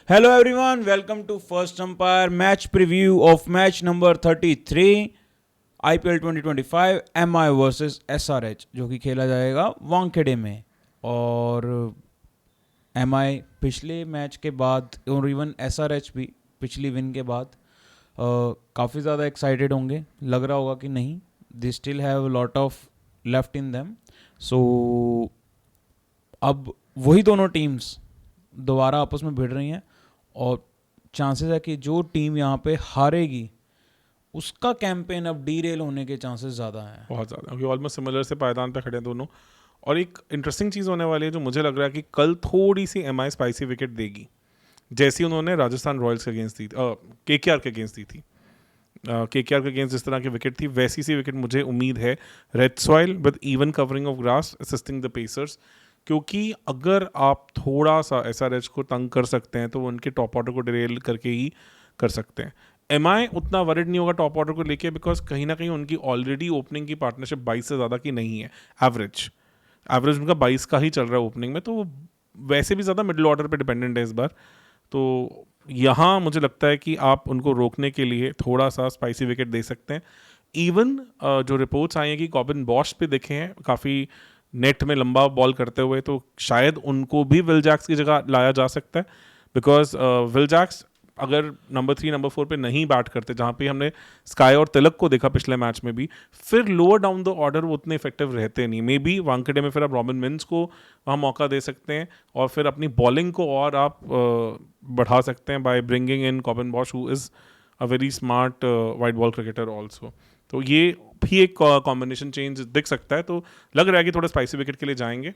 Hello everyone, welcome to First Umpire match preview of match number 33 IPL 2025 MI versus SRH जो कि खेला जाएगा वानखेड़े में। और MI पिछले मैच के बाद और इवन SRH भी पिछली विन के बाद काफ़ी ज़्यादा एक्साइटेड होंगे, लग रहा होगा कि नहीं, they still have lot of left in them. So अब वही दोनों टीम्स दोबारा आपस में भिड़ रही हैं और चांसेस है कि जो टीम यहाँ पे हारेगी उसका कैंपेन अब डीरेल होने के चांसेस ज़्यादा हैं, बहुत ज़्यादा, क्योंकि ऑलमोस्ट सिमिलर से पायदान पे खड़े हैं दोनों। और एक इंटरेस्टिंग चीज़ होने वाली है जो मुझे लग रहा है कि कल थोड़ी सी एमआई स्पाइसी विकेट देगी, जैसी उन्होंने राजस्थान रॉयल्स के अगेंस्ट दी, केकेआर के अगेंस्ट दी थी। केकेआर के अगेंस्ट जिस तरह की विकेट थी वैसी सी विकेट मुझे उम्मीद है red soil with even covering of grass assisting the pacers. क्योंकि अगर आप थोड़ा सा एसआरएच को तंग कर सकते हैं तो वो उनके टॉप ऑर्डर को डिरेल करके ही कर सकते हैं। एमआई उतना वरिड नहीं होगा टॉप ऑर्डर को लेके, बिकॉज कहीं ना कहीं उनकी ऑलरेडी ओपनिंग की पार्टनरशिप 22 से ज़्यादा की नहीं है। एवरेज उनका 22 का ही चल रहा है ओपनिंग में, तो वो वैसे भी ज़्यादा मिडिल ऑर्डर पे डिपेंडेंट है इस बार। तो यहाँ मुझे लगता है कि आप उनको रोकने के लिए थोड़ा सा स्पाइसी विकेट दे सकते हैं। इवन जो रिपोर्ट्स आई हैं कि कॉबिन बॉश पे देखे हैं काफ़ी नेट में लंबा बॉल करते हुए, तो शायद उनको भी विल जैक्स की जगह लाया जा सकता है। बिकॉज विल जैक्स अगर नंबर 3 नंबर 4 पे नहीं बैट करते, जहाँ पे हमने स्काई और तिलक को देखा पिछले मैच में भी, फिर लोअर डाउन द ऑर्डर वो उतने इफेक्टिव रहते नहीं। मे बी वानखेड़े में फिर आप रॉबिन मिन्स को वहाँ मौका दे सकते हैं और फिर अपनी बॉलिंग को और आप बढ़ा सकते हैं by bringing in Corbin Bosch who is a very smart wide ball cricketer also. तो ये भी एक कॉम्बिनेशन चेंज दिख सकता है। तो लग रहा है कि थोड़ा स्पाइसी विकेट के लिए जाएंगे।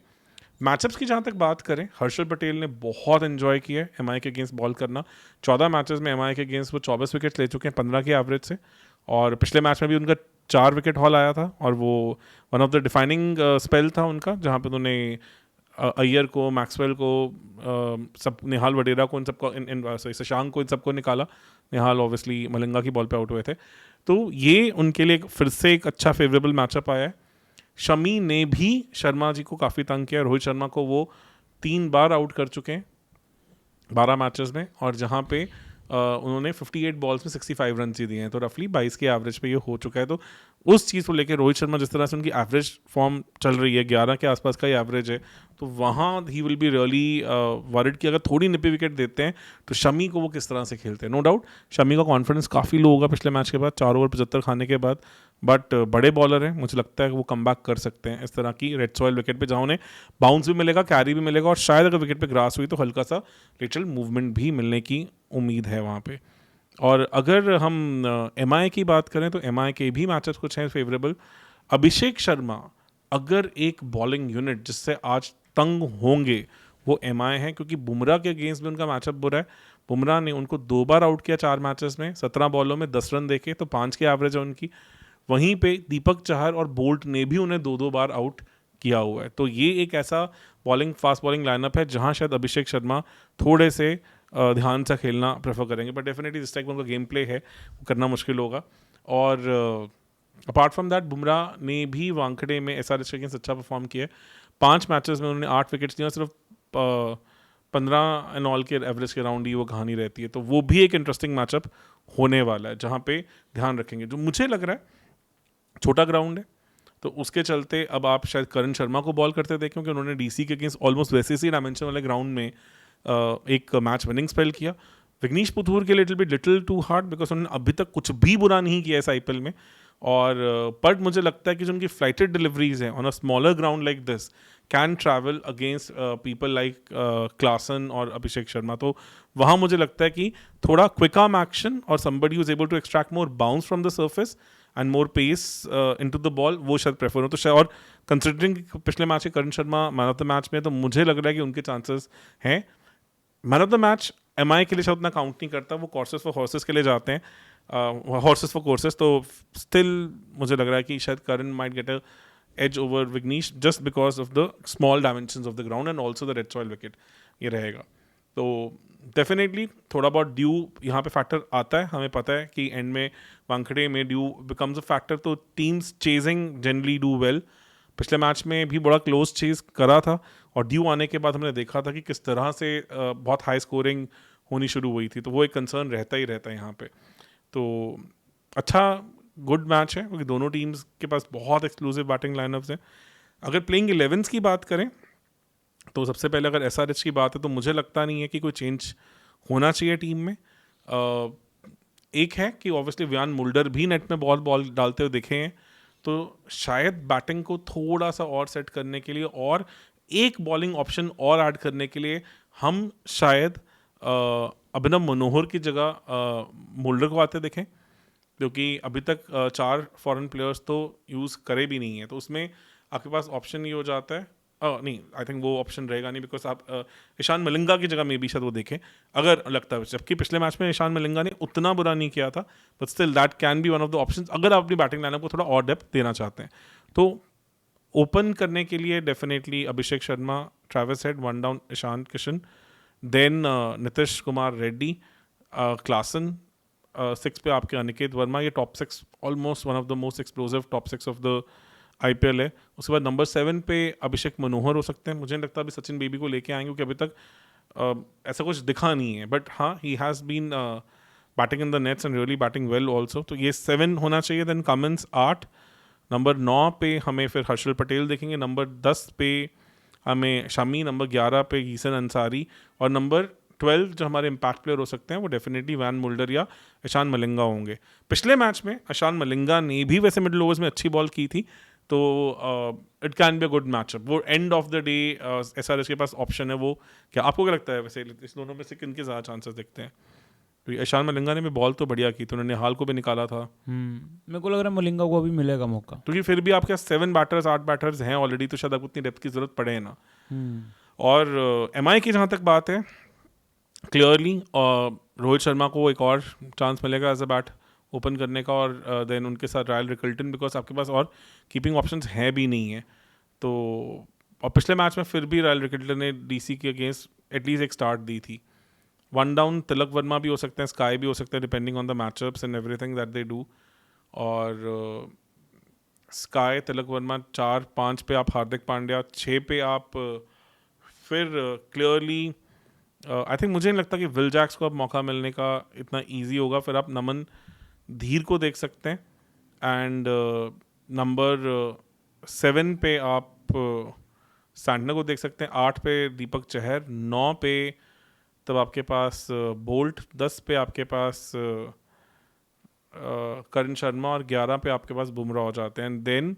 मैचअप्स की जहाँ तक बात करें, हर्षल पटेल ने बहुत एंजॉय किया है एमआई के अगेंस्ट बॉल करना। 14 मैचेस में एमआई के अगेंस्ट वो 24 विकेट ले चुके हैं 15 के एवरेज से। और पिछले मैच में भी उनका 4 विकेट हॉल आया था और वो one of the defining spell था उनका, जहाँ पे उन्होंने अय्यर को, मैक्सवेल को, सब निहाल वडेरा को, इन सबको, इन शशांक को, इन सबको निकाला। निहाल ऑब्वियसली मलिंगा की बॉल पे आउट हुए थे। तो ये उनके लिए फिर से एक अच्छा फेवरेबल मैचअप आया है। शमी ने भी शर्मा जी को काफ़ी तंग किया। रोहित शर्मा को वो 3 बार आउट कर चुके हैं 12 मैचेस में, और जहाँ पे उन्होंने 58 बॉल्स में 65 रन ही दिए हैं, तो रफली 22 के एवरेज पे ये हो चुका है। तो उस चीज़ को लेकर रोहित शर्मा, जिस तरह से उनकी एवरेज फॉर्म चल रही है, 11 के आसपास का ही एवरेज है, तो वहाँ he will be really worried कि अगर थोड़ी निपी विकेट देते हैं तो शमी को वो किस तरह से खेलते हैं। नो डाउट शमी का कॉन्फिडेंस काफ़ी लो होगा पिछले मैच के बाद, 4 ओवर 75 खाने के बाद, बट बड़े बॉलर हैं, मुझे लगता है कि वो कम बैक कर सकते हैं इस तरह की रेड सॉइल विकेट पे, जहाँ उन्हें बाउंस भी मिलेगा, कैरी भी मिलेगा, और शायद अगर विकेट पे ग्रास हुई तो हल्का सा लेटरल मूवमेंट भी मिलने की उम्मीद है वहाँ पे। और अगर हम एमआई की बात करें तो एमआई के भी मैचेस कुछ हैं फेवरेबल। अभिषेक शर्मा अगर एक बॉलिंग यूनिट जिससे आज तंग होंगे वो एमआई है, क्योंकि बुमराह के अगेंस्ट भी उनका मैचअप बुरा है। बुमराह ने उनको 2 बार आउट किया 4 मैचेस में, 17 बॉलों में 10 रन देके, तो 5 के एवरेज है उनकी। वहीं पे दीपक चहर और बोल्ट ने भी उन्हें 2-2 बार आउट किया हुआ है। तो ये एक ऐसा फास्ट बॉलिंग लाइनअप है जहां शायद अभिषेक शर्मा थोड़े से ध्यान से खेलना प्रेफर करेंगे, बट डेफिनेटली जिस टाइप का उनका गेम प्ले है वो करना मुश्किल होगा। और अपार्ट फ्रॉम दैट बुमराह ने भी वानखेड़े में एसआरएच के अगेंस्ट अच्छा परफॉर्म किया है। 5 मैचेस में उन्होंने 8 विकेट्स दिए और सिर्फ 15 एंड ऑल के एवरेज के राउंड ही वो कहानी रहती है। तो वो भी एक इंटरेस्टिंग मैचअप होने वाला है जहाँ पे ध्यान रखेंगे। जो मुझे लग रहा है छोटा ग्राउंड है, तो उसके चलते अब आप शायद करण शर्मा को बॉल करते देखें, क्योंकि उन्होंने डीसी के अगेंस्ट ऑलमोस्ट वैसे ही डायमेंशन वाले ग्राउंड में एक मैच विनिंग स्पेल किया। विग्नेश पुथूर के लिटिल टू हार्ड, बिकॉज उन्होंने अभी तक कुछ भी बुरा नहीं किया इस आईपीएल में। और बट मुझे लगता है कि जो उनकी फ्लाइटेड डिलीवरीज हैं on a smaller ground like this can travel against people like Klaasen और अभिषेक शर्मा। तो वहाँ मुझे लगता है कि थोड़ा क्विक आर्म एक्शन और somebody who is able to extract more bounce from the surface and more pace into the ball, वो शायद प्रेफर हो। तो शायद, और कंसिडरिंग पिछले मैच के Karan Sharma man of the match में, तो मुझे लग रहा है कि उनके चांसेस हैं। Man of the match MI के लिए शायद उतना काउंट नहीं करता, वो कोर्सेस फॉर हॉर्सेस के लिए जाते हैं, हॉर्सेस फॉर कोर्सेस। तो स्टिल मुझे लग रहा है कि शायद Karan might get a edge over Vignesh just because of the small dimensions of the ground and also the red soil wicket, ये रहेगा। तो डेफिनेटली थोड़ा बहुत ड्यू यहाँ पे फैक्टर आता है। हमें पता है कि एंड में वानखेड़े में ड्यू बिकम्स अ फैक्टर, तो teams chasing generally do well. पिछले मैच में भी बड़ा क्लोज चेज करा था और ड्यू आने के बाद हमने देखा था कि किस तरह से बहुत हाई स्कोरिंग होनी शुरू हुई थी, तो वो एक कंसर्न रहता ही रहता है यहाँ पे। तो अच्छा गुड मैच है क्योंकि दोनों टीम्स के पास बहुत एक्सक्लूसिव बैटिंग लाइनअप्स हैं। अगर प्लेइंग 11s की बात करें तो सबसे पहले अगर SRH की बात है तो मुझे लगता नहीं है कि कोई चेंज होना चाहिए टीम में। एक है कि ऑब्वियसली वियान मुल्डर भी नेट में बॉल डालते हुए दिखे हैं, तो शायद बैटिंग को थोड़ा सा और सेट करने के लिए और एक बॉलिंग ऑप्शन और ऐड करने के लिए हम शायद अभिनव मनोहर की जगह मुल्डर को आते देखें, क्योंकि अभी तक 4 फॉरेन प्लेयर्स तो यूज़ करे भी नहीं है, तो उसमें आपके पास ऑप्शन ये हो जाता है नहीं, आई थिंक वो ऑप्शन रहेगा नहीं, बिकॉज आप ईशान मलिंगा की जगह में भी शायद वो देखें अगर लगता है, जबकि पिछले मैच में ईशान मलिंगा ने उतना बुरा नहीं किया था, but still that can be one of the options अगर आप अपनी बैटिंग लाइनअप को थोड़ा और डेप्थ देना चाहते हैं। तो ओपन करने के लिए definitely Abhishek Sharma, Travis Head, one down Ishan Kishan, then Nitish Kumar Reddy, Klaasen, 6 पे आपके अनिकेत वर्मा। ये top 6 almost one of the most explosive top 6 of the IPL है। उसके बाद नंबर 7 पे अभिषेक मनोहर हो सकते हैं। मुझे नहीं लगता अभी सचिन बेबी को लेके आएंगे क्योंकि अभी तक ऐसा कुछ दिखा नहीं है, बट हाँ he has been batting in the nets and really batting well also, तो ये 7 होना चाहिए। देन कमिंस 8, नंबर 9 पे हमें फिर हर्षल पटेल देखेंगे, नंबर 10 पे हमें शमी, नंबर 11 पे हीसन अंसारी, और नंबर 12 जो हमारे इम्पैक्ट प्लेयर हो सकते हैं वो डेफिनेटली वैन मुल्डर या ईशान मलिंगा होंगे। पिछले मैच में ईशान मलिंगा ने भी वैसे मिडिल ओवर्स में अच्छी बॉल की थी, तो it can be a good matchup. वो end of the day SRH के पास ऑप्शन है वो। क्या आपको क्या लगता है वैसे इस दोनों में से किन के ज़्यादा चांसेस दिखते हैं? तो ईशान मलिंगा ने भी बॉल तो बढ़िया की थी, उन्होंने हाल को भी निकाला था। मेरे को लग रहा है मलिंगा को अभी मिलेगा मौका, क्योंकि फिर भी आपके 7 बैटर्स 8 बैटर्स हैं ऑलरेडी, तो शायद आपको उतनी डेप्थ की जरूरत पड़े ना। और MI की जहाँ तक बात है, क्लियरली रोहित शर्मा को एक और चांस मिलेगा एज अ बैट ओपन करने का, और देन उनके साथ रायल रिकल्टन, बिकॉज आपके पास और कीपिंग ऑप्शंस हैं भी नहीं है। तो और पिछले मैच में फिर भी रायल रिकल्टन ने DC के अगेंस्ट एटलीस्ट एक स्टार्ट दी थी। वन डाउन तिलक वर्मा भी हो सकते हैं, स्काई भी हो सकते हैं, depending on the matchups and everything that they do. और स्काई, तिलक वर्मा 4-5 पे आप हार्दिक पांड्या, 6 पे आप फिर क्लियरली आई थिंक मुझे नहीं लगता कि विल जैक्स को अब मौका मिलने का इतना ईजी होगा। फिर आप नमन धीर को देख सकते हैं, एंड नंबर 7 पे आप सैंटनर को देख सकते हैं, 8 पे दीपक चहर, 9 पे तब आपके पास बोल्ट, 10 पे आपके पास करण शर्मा, और 11 पे आपके पास बुमराह हो जाते हैं। एंड देन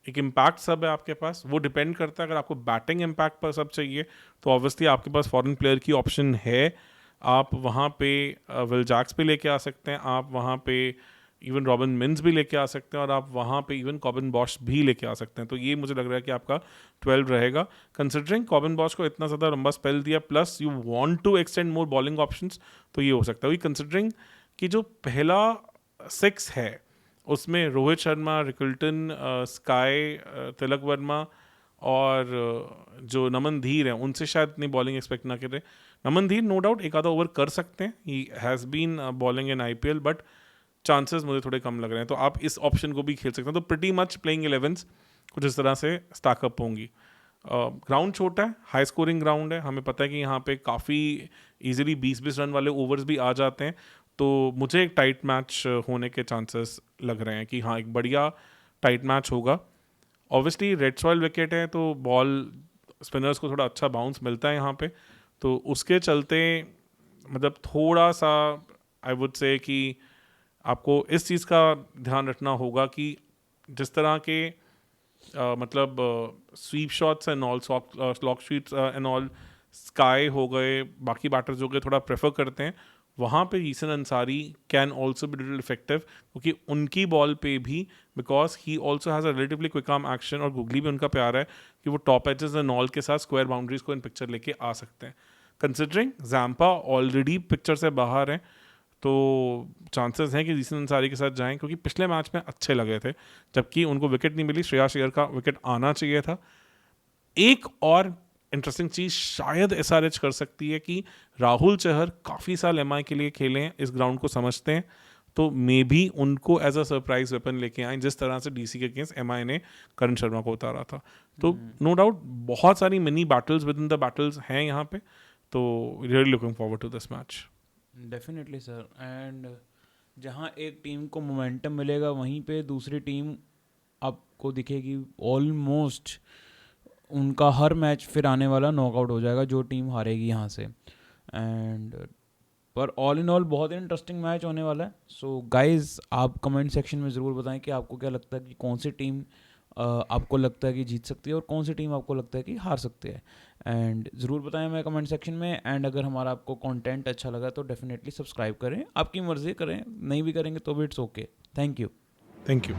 एक इम्पैक्ट सब है आपके पास, वो डिपेंड करता है। अगर आपको बैटिंग इम्पैक्ट पर सब चाहिए तो ऑब्वियसली आपके पास फॉरेन प्लेयर की ऑप्शन है, आप वहाँ पे विल जैक्स भी लेके आ सकते हैं, आप वहाँ पे इवन रॉबिन मिन्स भी लेके आ सकते हैं, और आप वहाँ पे इवन कॉबिन बॉश भी लेके आ सकते हैं। तो ये मुझे लग रहा है कि आपका 12 रहेगा, कंसिडरिंग कॉबिन बॉश को इतना ज़्यादा लंबा स्पेल दिया, plus you want to extend more bowling options, तो ये हो सकता है। कंसिडरिंग कि जो पहला 6 है उसमें रोहित शर्मा, रिकल्टन, स्काई, तिलक वर्मा और जो नमन धीर हैं उनसे शायद इतनी बॉलिंग एक्सपेक्ट ना करें। नमन धीर नो डाउट एक आधा ओवर कर सकते हैं, he has been bowling in IPL, but chances मुझे थोड़े कम लग रहे हैं, तो आप इस ऑप्शन को भी खेल सकते हैं। तो प्रिटी मच प्लेइंग 11s कुछ इस तरह से स्टैकअप होंगी। ग्राउंड छोटा है, हाई स्कोरिंग ग्राउंड है, हमें पता है कि यहाँ पे काफ़ी इजीली 20-20 रन वाले ओवर्स भी आ जाते हैं, तो मुझे एक टाइट मैच होने के चांसेस लग रहे हैं कि हाँ एक बढ़िया टाइट मैच होगा। ऑब्वियसली रेड सॉइल विकेट है, तो बॉल स्पिनर्स को थोड़ा अच्छा बाउंस मिलता है यहाँ पे, तो उसके चलते मतलब थोड़ा सा आई वुड से कि आपको इस चीज़ का ध्यान रखना होगा कि जिस तरह के मतलब sweep shots and all, slog sweeps and all sky हो गए, बाकी बैटर्स हो गए थोड़ा प्रेफर करते हैं, वहाँ पे Zeeshan Ansari can also be little effective, क्योंकि उनकी बॉल पे भी because he also has a relatively quick arm action, और गुगली भी उनका प्यार है कि वो टॉप एजेस एंड ऑल के साथ स्क्वायर बाउंड्रीज को इन पिक्चर लेके आ सकते हैं। कंसिडरिंग जैम्पा ऑलरेडी पिक्चर से बाहर हैं, तो चांसेस हैं कि हीसन अंसारी के साथ जाएं, क्योंकि पिछले मैच में अच्छे लगे थे, जबकि उनको विकेट नहीं मिली, श्रेयस अय्यर का विकेट आना चाहिए था। एक और इंटरेस्टिंग चीज़ शायद SRH कर सकती है कि राहुल चहर काफ़ी साल MI के लिए खेले हैं, इस ग्राउंड को समझते हैं, तो मे भी उनको एज अ सरप्राइज वेपन लेके आए, जिस तरह से DC के अगेंस्ट MI ने करण शर्मा को उतारा था। तो नो डाउट बहुत सारी mini battles within the battles हैं यहाँ पे, तो really looking forward to this match. Definitely sir. And जहाँ एक टीम को मोमेंटम मिलेगा वहीं पे दूसरी टीम आपको दिखेगी ऑलमोस्ट उनका हर मैच फिर आने वाला नॉकआउट हो जाएगा जो टीम हारेगी यहाँ से। एंड पर ऑल इन ऑल बहुत इंटरेस्टिंग मैच होने वाला है। सो गाइज आप कमेंट सेक्शन में ज़रूर बताएं कि आपको क्या लगता है कि कौन सी टीम आपको लगता है कि जीत सकती है और कौन सी टीम आपको लगता है कि हार सकती है। एंड ज़रूर बताएं हमें कमेंट सेक्शन में। एंड अगर हमारा आपको कंटेंट अच्छा लगा तो डेफिनेटली सब्सक्राइब करें, आपकी मर्ज़ी करें, नहीं भी करेंगे तो भी it's okay. Thank you. Thank you.